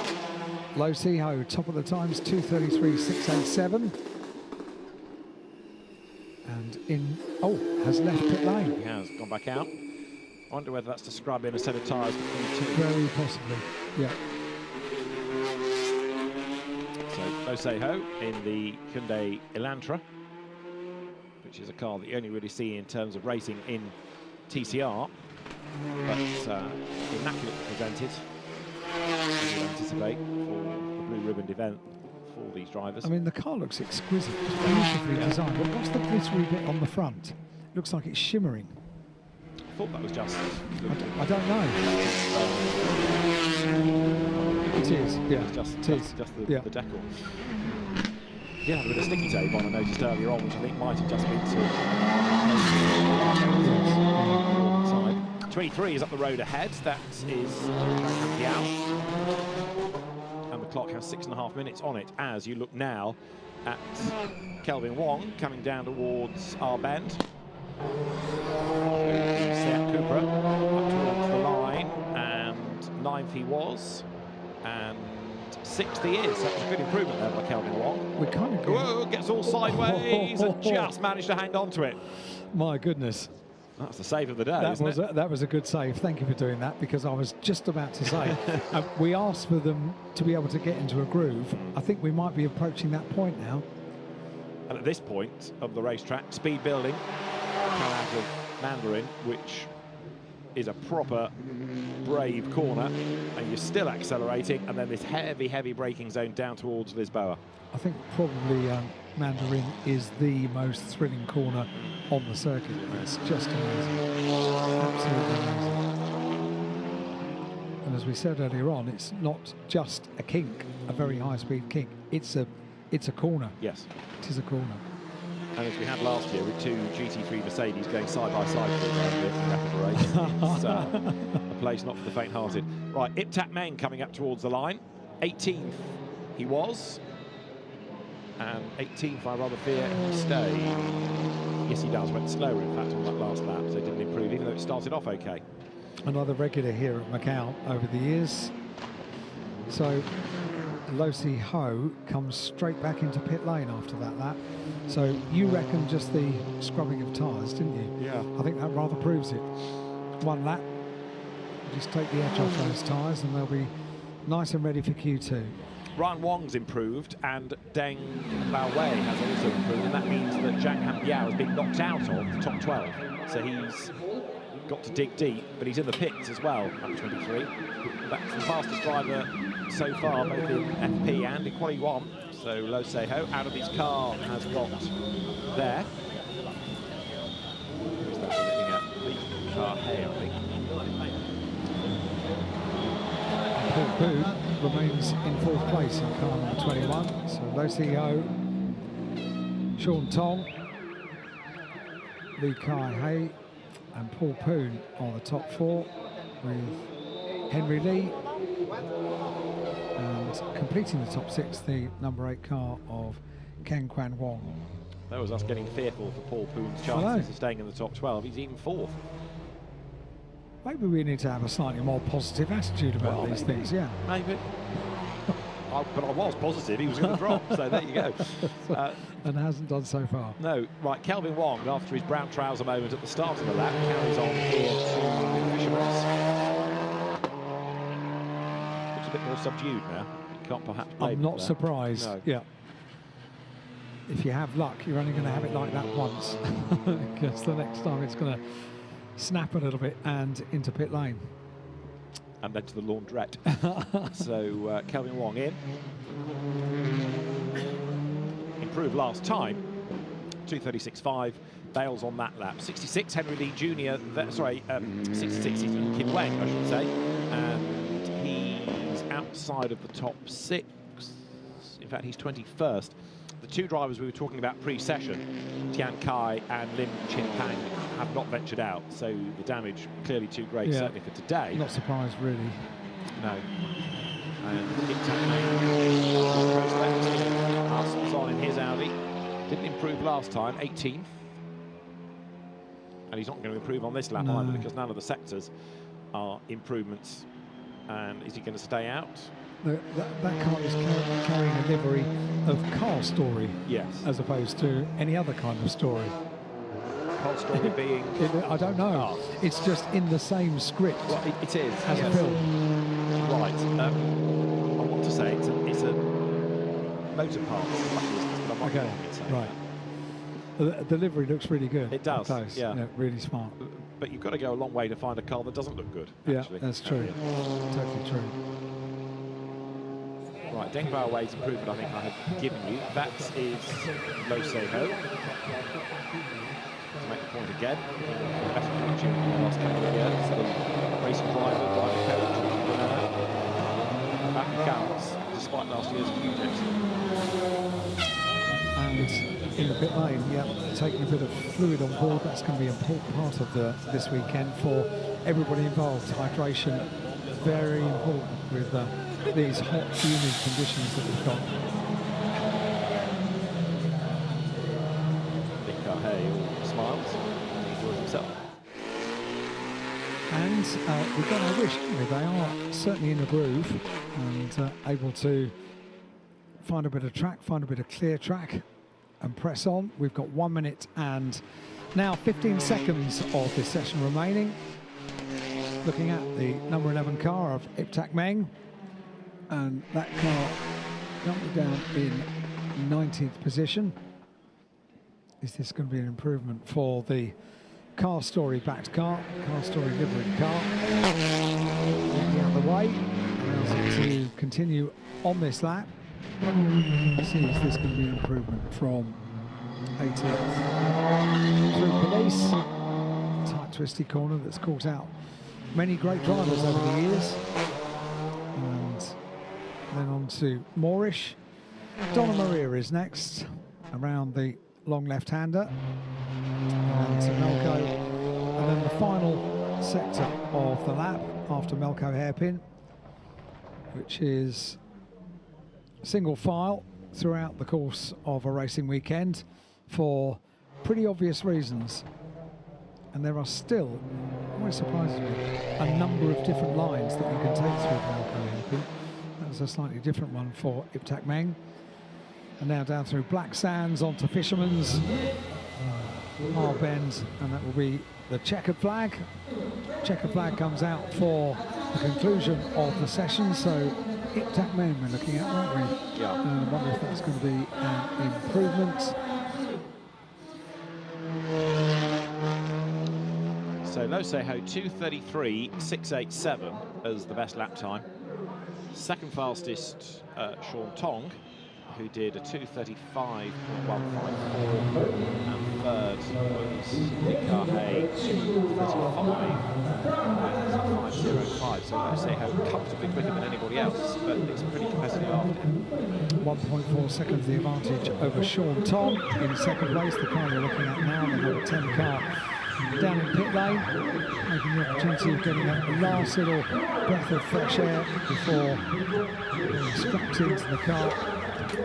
Lo Si Ho, top of the times, 2:33.687. And in, has left pit lane. He has gone back out. I wonder whether that's to scrub in a set of tyres for Q2. Very possibly, yeah. So Lo Si Ho in the Hyundai Elantra, which is a car that you only really see in terms of racing in TCR, but immaculately presented, as you anticipate, for the blue ribbon event for these drivers. I mean, the car looks exquisite, beautifully designed, but what's the glittery bit on the front? Looks like it's shimmering. I thought that was just... I don't know. It is, yeah. It's just the, yeah. the decor. He did have a bit of sticky tape on, I noticed earlier on, which I think might have just been side. 23 is up the road ahead. That is Macao. And the clock has 6.5 minutes on it as you look now at Kelvin Wong coming down towards our bend. Seat Cupra up towards the line, and 9th he was, and 6th he is. That was a good improvement there by Kelvin Wong. We kind of Whoa, gets all sideways and just managed to hang on to it. My goodness. That's the save of the day, That was a good save. Thank you for doing that, because I was just about to say, we asked for them to be able to get into a groove. I think we might be approaching that point now. And at this point of the racetrack, speed building, come out of Mandarin, which is a proper brave corner, and you're still accelerating, and then this heavy braking zone down towards Lisboa. I think probably Mandarin is the most thrilling corner on the circuit. It's just amazing, absolutely amazing. And as we said earlier on, it's not just a kink, a very high-speed kink. It's a corner. Yes, it is a corner. And as we had last year with 2 GT3 Mercedes going side by side for the rapid race, it's a place not for the faint-hearted. Right, Iptat Meng coming up towards the line. 18th he was, and 18th I rather fear he stayed. Yes, he does. Went slower in fact on that last lap, so it didn't improve, even though it started off okay. Another regular here at Macau over the years. So Lo Si Ho comes straight back into pit lane after that lap. So you reckon just the scrubbing of tyres, didn't you? Yeah. I think that rather proves it. One lap, just take the edge off those tyres and they'll be nice and ready for Q2. Ryan Wong's improved and Deng Lao Wei has also improved, and that means that Zhang Hanbiao has been knocked out of the top 12. So he's got to dig deep, but he's in the pits as well at 23. That's the fastest driver so far, both in FP and in Quali 1. So Lo Si Ho out of his car has got there. Who's that looking at? The car Hay, I think. Paul Boo remains in 4th place in car number 21. So Lo Si Ho, Sean Tong, Lee Kai Hay and Paul Poon are the top 4, with Henry Lee and completing the top 6, the number 8 car of Ken Kwan Wong. That was us getting fearful for Paul Poon's chances of staying in the top 12. He's even 4th. Maybe we need to have a slightly more positive attitude about these things, yeah. Maybe. But I was positive he was going to drop, so there you go. And hasn't done so far. No. Right, Kelvin Wong, after his brown trouser moment at the start of the lap, carries on here to Fisherman's. Looks a bit more subdued now. You can't perhaps blame I'm not surprised. No. Yeah. If you have luck, you're only going to have it like that once. Because the next time it's going to snap a little bit and into pit lane. And then to the laundrette. So Kelvin Wong in. Improved last time. 2:36.5. Bales on that lap. 66 Henry Lee Jr. 66 is Kim Wang, I should say. And he's outside of the top 6. In fact, he's 21st. the two drivers we were talking about pre-session, Tian Kai and Lim Chin Pang, have not ventured out, so the damage clearly too great, certainly for today. Not surprised, really. No. And Arsenal's on in his Audi. Didn't improve last time, 18th. And he's not going to improve on this lap either, because none of the sectors are improvements. And is he going to stay out? That car is carrying a livery of car story, yes, as opposed to any other kind of story. Car story being... I don't know. Oh. It's just in the same script. Well, it is. As a film. Right. I want to say it's a motor parts business, but I'm not going to say right. The livery looks really good. It does, yeah, really smart. But you've got to go a long way to find a car that doesn't look good, actually. Yeah, that's true. Totally true. Right, Deng Bao Wei's improvement, I think I have given you. That is Lo Seho. To make the point again, better connection in the last couple of years. The racing driver, coach, back counts, despite last year's projects. And in the pit lane, taking a bit of fluid on board. That's going to be an important part of this weekend for everybody involved. Hydration, very important with these hot, humid conditions that we've got. Hey, all smiles, he enjoys himself. And we've got our wish, haven't we? They are certainly in the groove and able to find a bit of track, find a bit of clear track and press on. We've got 1 minute and now 15 seconds of this session remaining. Looking at the number 11 car of Ip Tak Meng, and that car jumping down in 19th position. Is this going to be an improvement for the Car Story backed car, Car Story liveried car? Getting out of the way, allows it to continue on this lap. See, is this going to be an improvement from 18th through Police? Tight, twisty corner that's caught out many great drivers over the years. And then on to Moorish. Donna Maria is next around the long left-hander. And to Melco. And then the final sector of the lap after Melco hairpin, which is single file throughout the course of a racing weekend for pretty obvious reasons. And there are still, quite surprisingly, a number of different lines that you can take through Macau hairpin. That was a slightly different one for Ip Tak Meng. And now down through Black Sands onto Fisherman's, Hard Bend, and that will be the checkered flag. Checkered flag comes out for the conclusion of the session, so Ip Tak Meng we're looking at, aren't we? Yeah. I wonder if that's going to be an improvement. So Lo Seho 2:33.687 as the best lap time. Second fastest Sean Tong, who did a 2:35.154, and third was Nick Carhay 2:35.505. So Lo Seho comfortably quicker than anybody else, but it's pretty competitive after him. 1.4 seconds the advantage over Sean Tong in second place. The car you're looking at now, the number 10 car down in pit lane, making the opportunity of getting that last little breath of fresh air before being strapped into the car,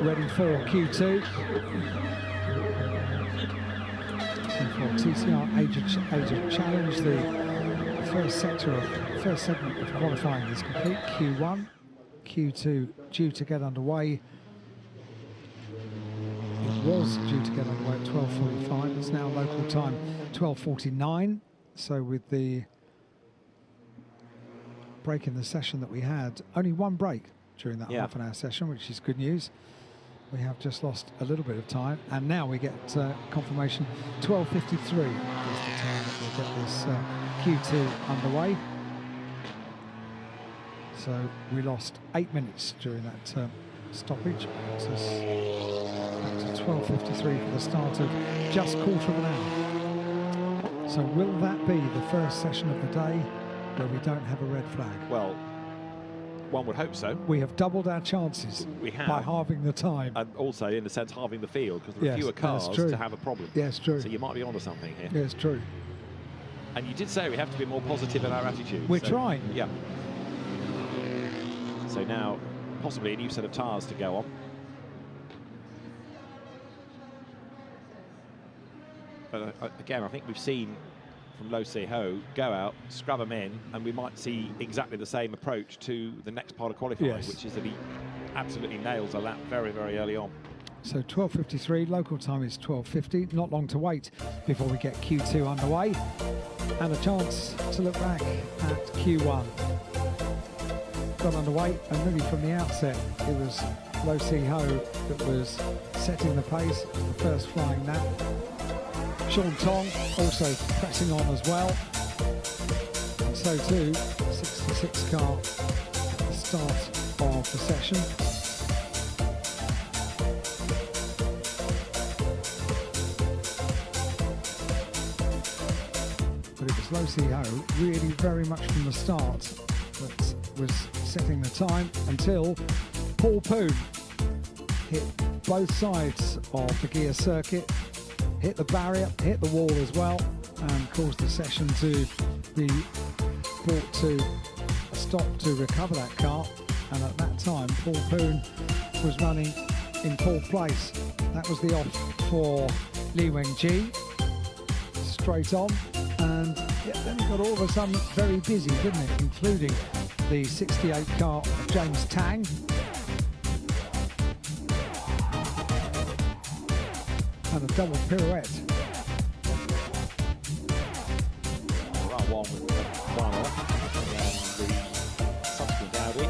ready for Q2. So for TCR Age of Challenge, the first segment of qualifying is complete. Q1, Q2 due to get underway. It was due to get underway at 12:45. It's now local time 12:49. So with the break in the session that we had, only one break during that half an hour session, which is good news. We have just lost a little bit of time, and now we get confirmation 12:53 is the time that we'll get this Q2 underway. So we lost 8 minutes during that stoppage. It's back to 12:53 for the start of just quarter of an hour. So will that be the first session of the day where we don't have a red flag? Well, One would hope so. We have doubled our chances by halving the time. And also, in a sense, halving the field, because there are fewer cars to have a problem. Yes, true. So you might be onto something here. Yes, true. And you did say we have to be more positive in our attitude. We're trying. Yeah. So now, possibly a new set of tyres to go on. But again, I think we've seen from Lo Si Ho go out, scrub them in, and we might see exactly the same approach to the next part of qualifying, which is that he absolutely nails a lap very, very early on. So 12:53, local time is 12:50. Not long to wait before we get Q2 underway, and a chance to look back at Q1. Got underway, and really from the outset, it was Lo Si Ho that was setting the pace, the first flying lap. Sean Tong also pressing on as well, and so too 66 car at the start of the session. But it was Lo Si Ho really very much from the start that was setting the time until Paul Poon hit both sides of the gear circuit, hit the barrier, hit the wall as well, and caused the session to be brought to a stop to recover that car. And at that time, Paul Poon was running in fourth place. That was the off for Li Wenji, straight on. And then it got all of a sudden very busy, didn't it? Including the 68 car of James Tang. And a double pirouette. Right one with one off, and the subsequent Audi.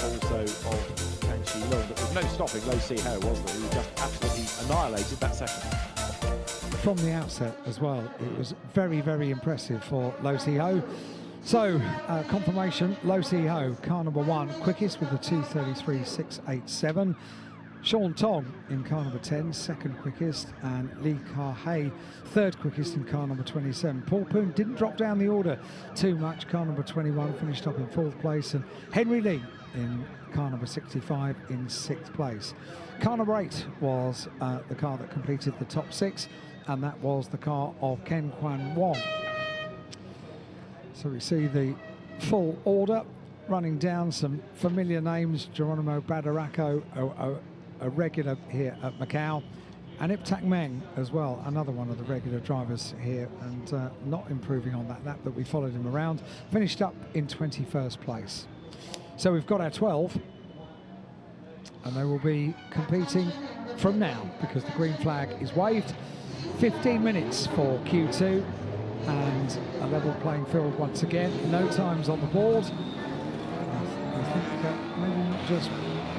Also of Kang Shi Lung, but there's no stopping Lo Si Ho, was there? He just absolutely annihilated that session. From the outset as well, it was very, very impressive for Lo Si Ho. So, confirmation, Lo Si Ho, car number 1, quickest with the 2:33.687. Sean Tong in car number 10, second quickest, and Lee Kar-hae, third quickest in car number 27. Paul Poon didn't drop down the order too much. Car number 21 finished up in fourth place, and Henry Lee in car number 65 in sixth place. Car number 8 was the car that completed the top 6, and that was the car of Ken Kwan Wong. So we see the full order running down, some familiar names: Geronimo Badaracco, a regular here at Macau, and Ip Tak Meng as well, another one of the regular drivers here, and not improving on that lap that we followed him around. Finished up in 21st place. So we've got our 12, and they will be competing from now because the green flag is waved. 15 minutes for Q2, and a level playing field once again. No times on the board. I think maybe not just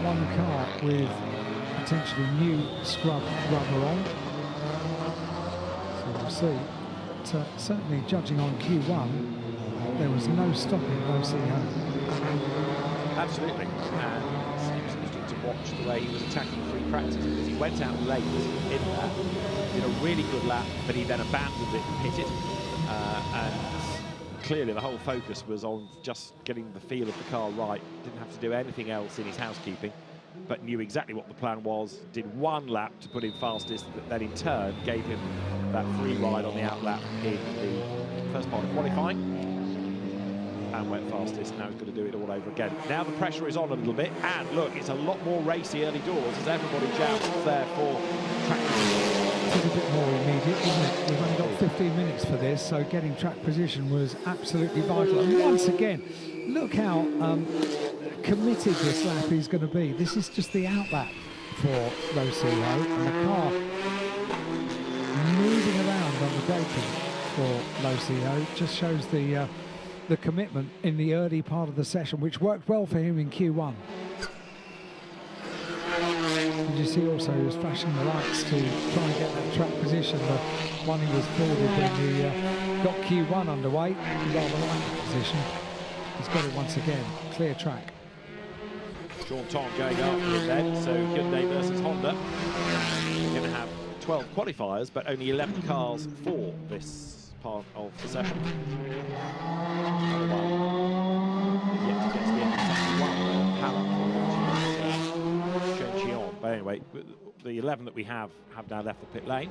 one car with potentially new scrub rubber on. So we'll see. But, certainly judging on Q1, there was no stopping Lo Si Ho. Absolutely. And it was interesting to watch the way he was attacking free practice, because he went out late in that, did a really good lap, but he then abandoned it and hit it. And clearly the whole focus was on just getting the feel of the car right. Didn't have to do anything else in his housekeeping, but knew exactly what the plan was. Did one lap to put him fastest, that then in turn gave him that free ride on the out lap in the first part of qualifying, and went fastest. Now he's got to do it all over again. Now the pressure is on a little bit, and look, it's a lot more racy early doors as everybody jumps there for track position. It's a bit more immediate, isn't it? We've only got 15 minutes for this, so getting track position was absolutely vital. And once again, look how committed this lap is going to be. This is just the out lap for Lo Si Ho, and the car moving around on the braking for Lo Si Ho just shows the commitment in the early part of the session, which worked well for him in Q1. And you see also he was flashing the lights to try and get that track position. The one he was forwarded when he got Q1 underway, rather light position. He's got it once again, clear track. Sean Tong going up with then, so Hyundai versus Honda. We're going to have 12 qualifiers, but only 11 cars for this part of the session. Yet to get Pala for Chen. But anyway, the 11 that we have now left the pit lane.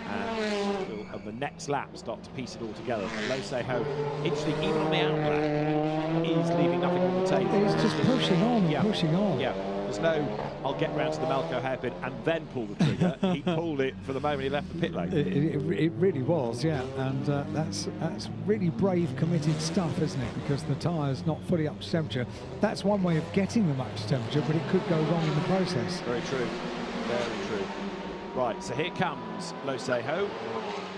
And we'll, on the next lap, start to piece it all together. And Lo Se-ho, interesting, even on the out lap, is leaving nothing on the table. He's just pushing on, pushing on. Yeah, there's no, I'll get round to the Macao hairpin and then pull the trigger. He pulled it for the moment he left the pit lane. It really was, yeah. And that's really brave, committed stuff, isn't it? Because the tyre's not fully up to temperature. That's one way of getting them up to temperature, but it could go wrong in the process. Very true, very true. Right, so here comes Lo Se-ho.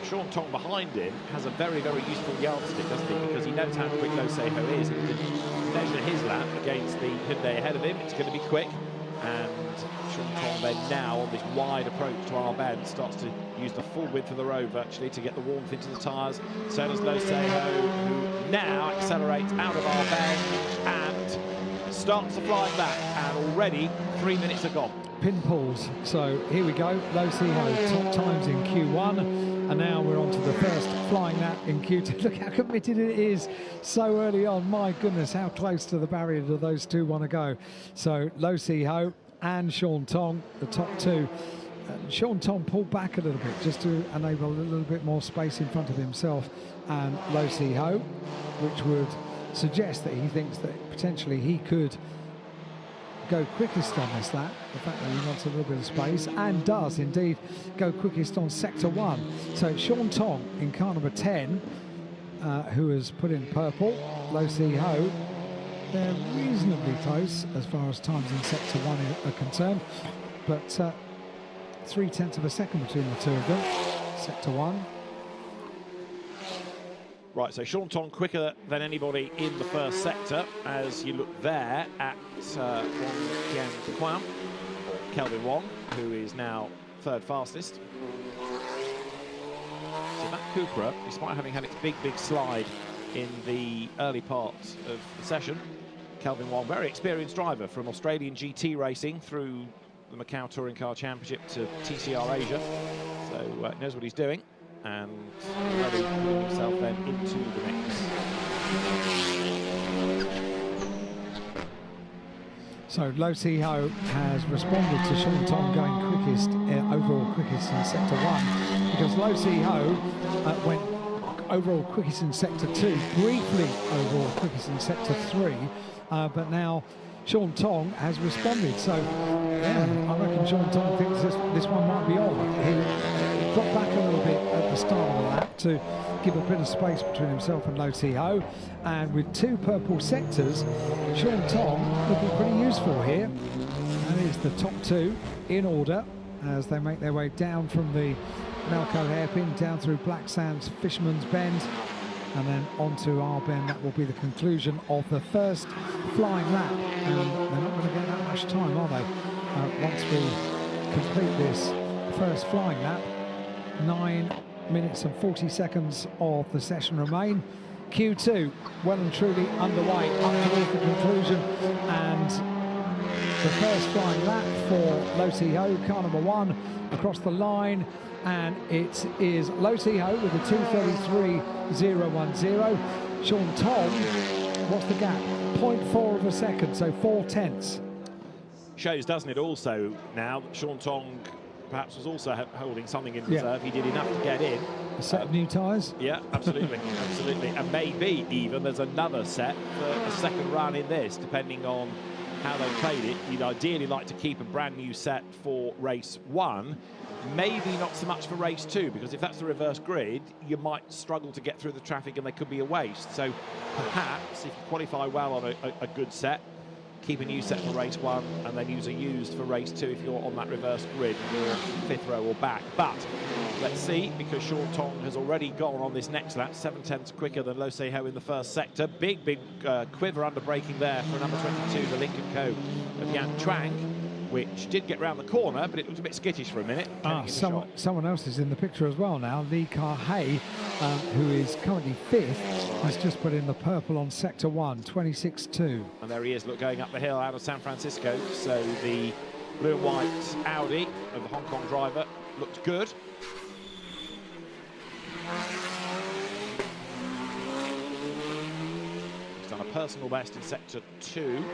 Sean Tong behind him has a very, very useful yardstick, doesn't he? Because he knows how quick Lo Se-ho is. He can measure his lap against the Hyundai ahead of him. It's going to be quick. And Sean Tong then now on this wide approach to our bend starts to use the full width of the road virtually to get the warmth into the tyres. So does Lo Se-ho, who now accelerates out of our bend and starts to fly back. And already 3 minutes are gone. Pin pulls. So here we go. Lo Se-ho top times in Q1, and now we're on to the first flying lap in Q2. Look how committed it is so early on. My goodness, how close to the barrier do those two want to go? So Lo Se-ho and Sean Tong, the top two. Sean Tong pulled back a little bit just to enable a little bit more space in front of himself and Lo Se-ho, which would suggest that he thinks that potentially he could go quickest on this lap. The fact that he wants a little bit of space, and does indeed go quickest on sector 1. So Sean Tong in car number 10, who has put in purple. Lo Se-ho, they're reasonably close as far as times in sector 1 are concerned, but 0.3 of a second between the two of them. Sector 1. Right, so Sean Tong quicker than anybody in the first sector. As you look there at Wong Kian Kwan, Kelvin Wong, who is now third fastest. So that Cupra, despite having had its big slide in the early part of the session, Kelvin Wong, very experienced driver from Australian GT racing through the Macau Touring Car Championship to TCR Asia, so knows what he's doing. And ready to put himself then into the mix. So Lo Se-ho has responded to Sean Tong going quickest, overall quickest in sector 1, because Lo Se-ho went overall quickest in sector 2, briefly overall quickest in sector 3, but now Sean Tong has responded. So yeah, I reckon Sean Tong thinks this one might be on. He dropped back a little bit at the start of the lap to give a bit of space between himself and Lo Se-ho, and with 2 purple sectors, Sean Tong looking pretty useful here. And is the top 2 in order as they make their way down from the Macao hairpin down through Black Sands Fisherman's Bend and then onto our bend. That will be the conclusion of the first flying lap, and they're not going to get that much time, are they? Once we complete this first flying lap. 9 minutes and 40 seconds of the session remain. Q2 well and truly underway up towards the conclusion, and the first flying lap for Lo Se-ho, car number 1, across the line, and it is Lo Se-ho with a 2:33.010. Sean Tong, what's the gap? 0.4 of a second, so 4/10. Shows, doesn't it, also now that Sean Tong perhaps was also holding something in reserve. He did enough to get in. A set of new tyres? Yeah, absolutely, absolutely. And maybe even there's another set for a second run in this, depending on how they played it. You'd ideally like to keep a brand new set for race 1. Maybe not so much for race 2, because if that's the reverse grid, you might struggle to get through the traffic and there could be a waste. So perhaps if you qualify well on a good set, keep a new set for race 1 and then use a used for race 2 if you're on that reverse grid, you're 5th row or back. But let's see, because Sean Tong has already gone on this next lap, 7/10 quicker than Lo Se-ho in the first sector. Big quiver under braking there for number 22, the Lincoln Co. of Yan Chuang, which did get round the corner, but it looked a bit skittish for a minute. Someone else is in the picture as well now. Lee Kar-hae, who is currently 5th, has just put in the purple on sector 1, 26.2. And there he is, look, going up the hill out of San Francisco. So the blue and white Audi of the Hong Kong driver looked good. He's done a personal best in sector 2.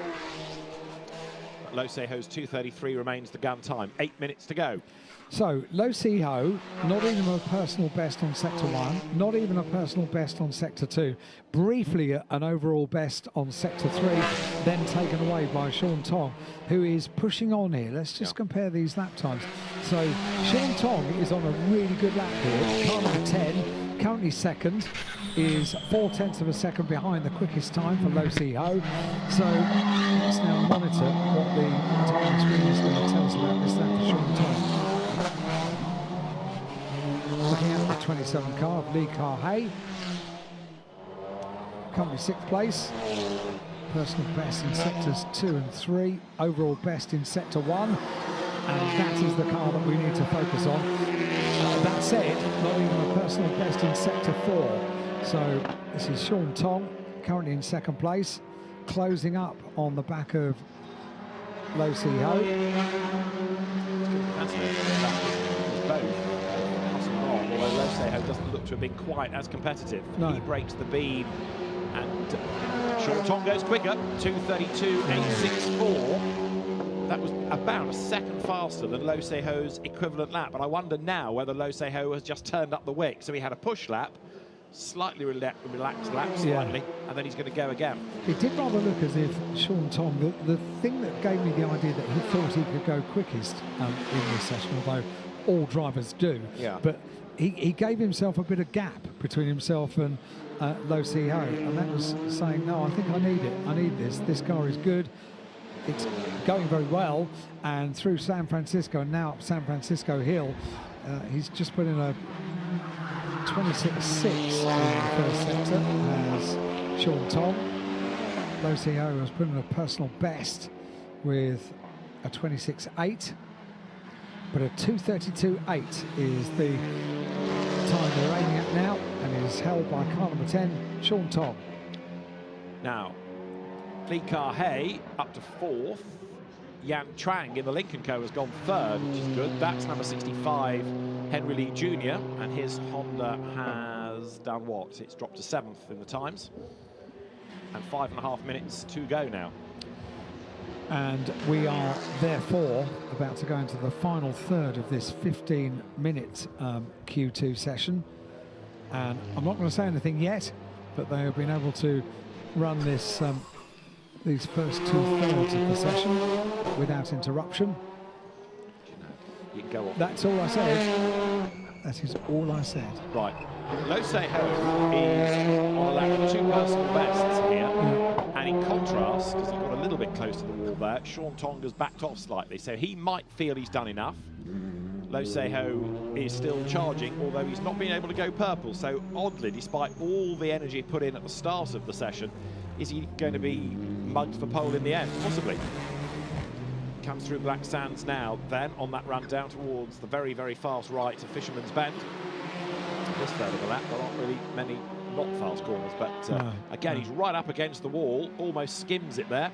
Lo Seho's 2:33 remains the gun time. 8 minutes to go. So, Lo Seho, not even a personal best on Sector 1, not even a personal best on Sector 2, briefly an overall best on Sector 3, then taken away by Sean Tong, who is pushing on here. Let's just compare these lap times. So, Sean Tong is on a really good lap here, car number 10, currently second, is 4/10 of a second behind the quickest time for Lo Seho. So, let's now monitor what the timing screen is going to tell us about this lap for Sean Tong. Looking at the 27 car of Lee Kar-Hay. Currently 6th place. Personal best in sectors 2 and 3. Overall best in sector 1. And that is the car that we need to focus on. That said, not even a personal best in sector 4. So this is Sean Tong, currently in 2nd place. Closing up on the back of Lo Seho. Although Lo Seho doesn't look to have been quite as competitive. No. He breaks the beam, and Sean Tong goes quicker, 2:32.864. That was about a second faster than Lo Seho's equivalent lap, and I wonder now whether Lo Seho has just turned up the wick. So he had a push lap, slightly relaxed lap, and then he's going to go again. It did rather look as if Sean Tong, the thing that gave me the idea that he thought he could go quickest in this session, although all drivers do, but he gave himself a bit of gap between himself and Lo Seho, and that was saying, no, I think I need it. I need this. This car is good. It's going very well, and through San Francisco and now up San Francisco Hill, he's just put in a 26.6 in the first sector as Sean Tong. Lo Seho has put in a personal best with a 26.8. But a 2:32.8 is the time they're aiming at now, and is held by car number 10, Sean Tong. Now, Lee Kar-Hay up to 4th. Yan Trang in the Lincoln Co has gone 3rd, which is good. That's number 65, Henry Lee Jr., and his Honda has done what? It's dropped to 7th in the times. And 5.5 minutes to go now. And we are therefore about to go into the final third of this 15-minute Q2 session. And I'm not going to say anything yet, but they have been able to run this these first 2/3 of the session without interruption. You can go on. That's all I said. That is all I said. Right. Lo Seho is on a lap of 2 personal bests here. And in contrast, because he got a little bit close to the wall there, Sean Tong has backed off slightly, so he might feel he's done enough. Lo Seho is still charging, although he's not been able to go purple. So oddly, despite all the energy put in at the start of the session, is he going to be mugged for pole in the end? Possibly. Comes through Black Sands now, then on that run down towards the very, very fast right of Fisherman's Bend. This third of the lap, there aren't really many not fast corners, but again, he's right up against the wall, almost skims it there.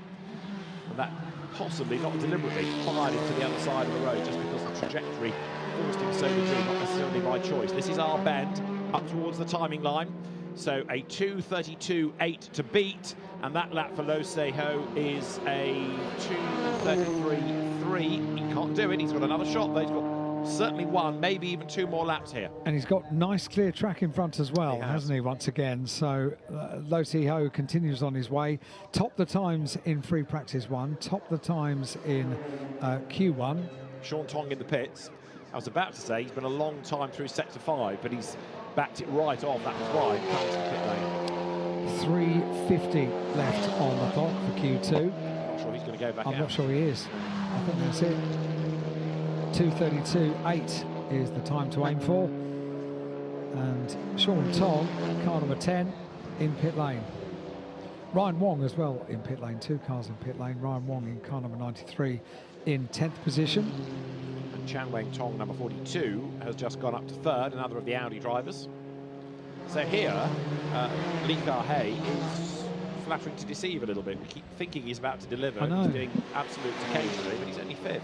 And that possibly, not deliberately, fired into the other side of the road just because the trajectory forced him so to do, not necessarily by choice. This is our bend up towards the timing line. So a 2:32.8 to beat, and that lap for Lo Seho is a 2:33.3. He can't do it, he's got another shot though, he's got certainly one, maybe even 2 more laps here. And he's got nice clear track in front as well, hasn't he, once again? So Lo Seho continues on his way. Top the times in free practice 1, top the times in Q1. Sean Tong in the pits. I was about to say he's been a long time through sector 5, but he's backed it right off. That was right. Comes to pit lane. 3:50 left on the clock for Q2. I'm not sure he's going to go back out. I'm not sure he is. I think that's it. 2:32.8 is the time to aim for. And Sean Tong, car number 10, in pit lane. Ryan Wong as well in pit lane, 2 cars in pit lane. Ryan Wong in car number 93 in 10th position. And Chan Weng Tong, number 42, has just gone up to 3rd, another of the Audi drivers. So here, Lee Kar-Hay is flattering to deceive a little bit. We keep thinking he's about to deliver. I know. He's doing absolutes occasionally, but he's only 5th.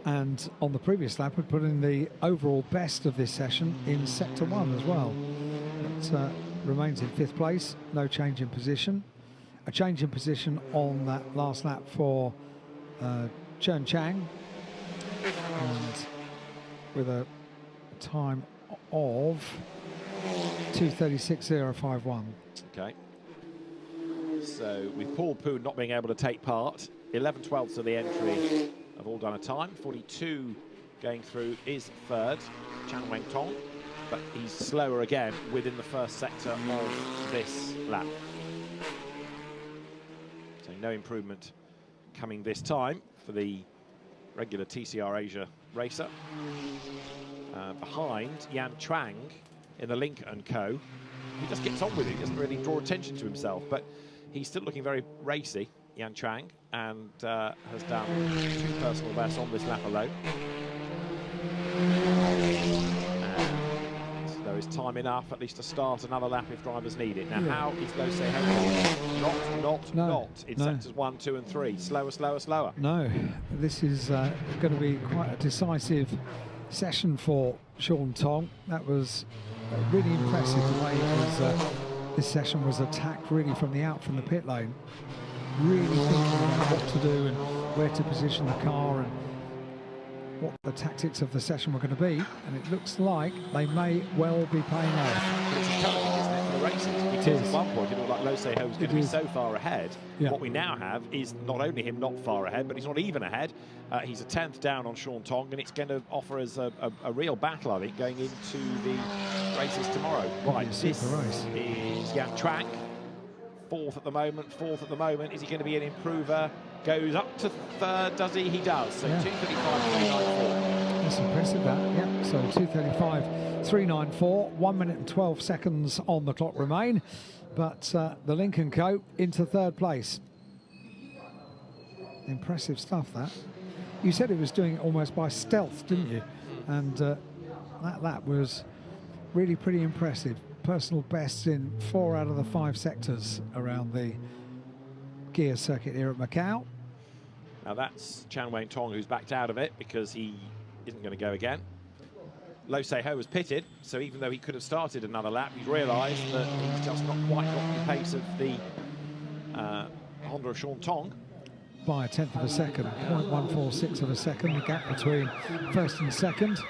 And on the previous lap, we put in the overall best of this session in sector 1 as well. It remains in 5th place, no change in position. A change in position on that last lap for Chen Chang, and with a time of 2:36.051. Okay. So with Paul Poon not being able to take part, 11/12 of the entry have all done a time. 42 going through is third, Chan Weng Tong, but he's slower again within the first sector of this lap. So no improvement coming this time for the regular TCR Asia racer. Behind Yan Chuang in the Link & Co. He just gets on with it, he doesn't really draw attention to himself, but he's still looking very racy, Yan Chuang, and has done 2 personal bests on this lap alone. And there is time enough at least to start another lap if drivers need it. Now, how is Lo Se Ho? Not in sectors 1, 2 and 3. Slower, slower, slower. No, this is going to be quite a decisive session for Sean Tong. That was really impressive the way it was, this session was attacked really from the pit lane. Really thinking about what to do and where to position the car and what the tactics of the session were going to be, and it looks like they may well be paying off. It's encouraging, isn't it, for the racers? Because at one point it looked like Lo Se Ho was going to be so far ahead. Yeah. What we now have is not only him not far ahead, but he's not even ahead. He's a 10th down on Sean Tong, and it's going to offer us a real battle, I think, going into the races tomorrow. Right, this is Yan Chuang, 4th at the moment. Is he going to be an improver? Goes up to 3rd, does he? He does. So 2:35.394. That's impressive, that. Yeah, so 2:35.394. 1 minute and 12 seconds on the clock remain. But the Link & Co. into 3rd place. Impressive stuff, that. You said it was doing it almost by stealth, didn't you? And that was really pretty impressive. Personal bests in 4 out of the 5 sectors around the gear circuit here at Macau. Now that's Chan Weng Tong, who's backed out of it because he isn't going to go again. Lo Se Ho was pitted, so even though he could have started another lap, he's realised that he's just not quite got the pace of the Honda of Sean Tong. By a 1/10 of a second, 0.146 of a second, the gap between 1st and 2nd.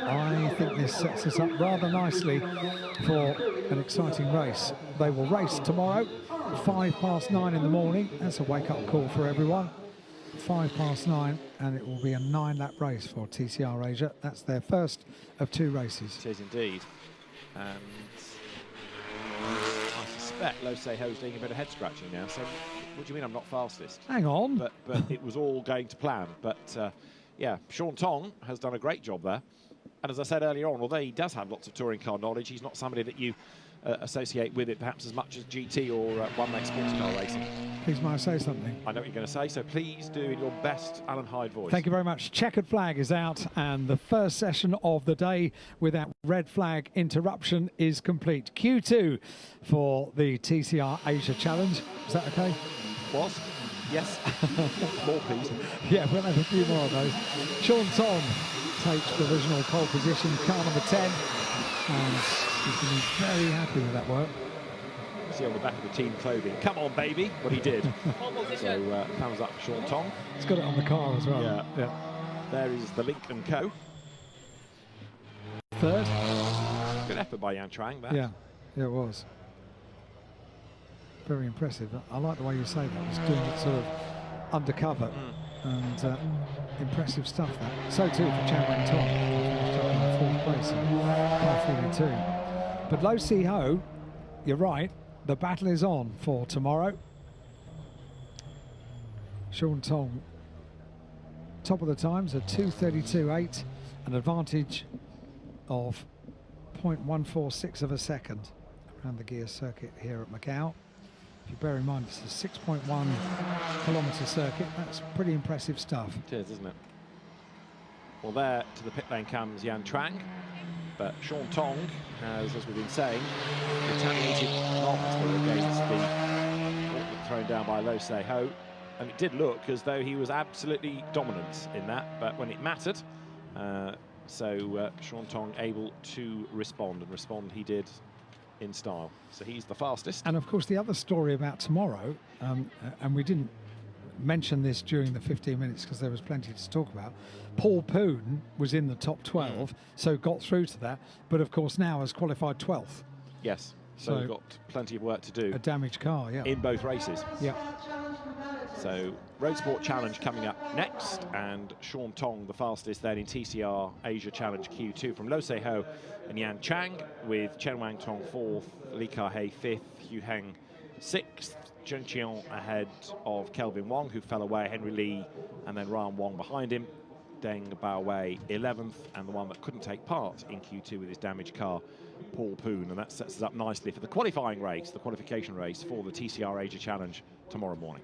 I think this sets us up rather nicely for an exciting race. They will race tomorrow, 9:05 in the morning. That's a wake-up call for everyone. 9:05, and it will be a 9-lap race for TCR Asia. That's their first of 2 races. It is indeed. And I suspect Lo Se Ho's doing a bit of head scratching now. So, what do you mean I'm not fastest? Hang on. But it was all going to plan. But yeah, Sean Tong has done a great job there. And as I said earlier on, although he does have lots of touring car knowledge, he's not somebody that you associate with it perhaps as much as GT or one-lane sports car racing. Please, may I say something? I know what you're going to say, so please do in your best Alan Hyde voice. Thank you very much. Checkered flag is out, and the first session of the day without red flag interruption is complete. Q2 for the TCR Asia Challenge. Is that okay? Was? Yes. More, please. Yeah, we'll have a few more of those. Sean Tong takes provisional pole position, car number 10, and he's going to be very happy with that work. See on the back of the team clothing, come on baby, what he did. So thumbs up for Sean Tong. He's got it on the car as well. Yeah. There is the Link & Co. 3rd. Good effort by Yan Chuang there. Yeah, it was. Very impressive. I like the way you say that. He's doing it sort of undercover. And impressive stuff, that. So too for Chan Weng Tong, finished up in 4th place in car 42. But Lo Se Ho, you're right, the battle is on for tomorrow. Sean Tong, top of the times at 2:32.8, an advantage of 0.146 of a second around the gear circuit here at Macau. If you bear in mind it's a 6.1 kilometre circuit, that's pretty impressive stuff. It is, isn't it? Well, there to the pit lane comes Yan Chuang, but Sean Tong has, as we've been saying, retaliated marvelously against the gauntlet thrown down by Lo Se Ho, and it did look as though he was absolutely dominant in that, but when it mattered, Sean Tong able to respond, and respond he did in style. So he's the fastest. And of course the other story about tomorrow, and we didn't mentioned this during the 15 minutes because there was plenty to talk about. Paul Poon was in the top 12, so got through to that, but of course now has qualified 12th. Yes, so we've got plenty of work to do. A damaged car, yeah. In both races. Yeah. So Road Sport Challenge coming up next, and Sean Tong the fastest then in TCR Asia Challenge Q2 from Lo Se-ho and Yan Chang, with Chen Wang Tong 4th, Li Ka-hei 5th, Hu Heng 6th, Chen Qian ahead of Kelvin Wong, who fell away, Henry Lee, and then Ryan Wong behind him, Deng Baowei 11th, and the one that couldn't take part in Q2 with his damaged car, Paul Poon. And that sets us up nicely for the qualifying race, the qualification race for the TCR Asia Challenge tomorrow morning.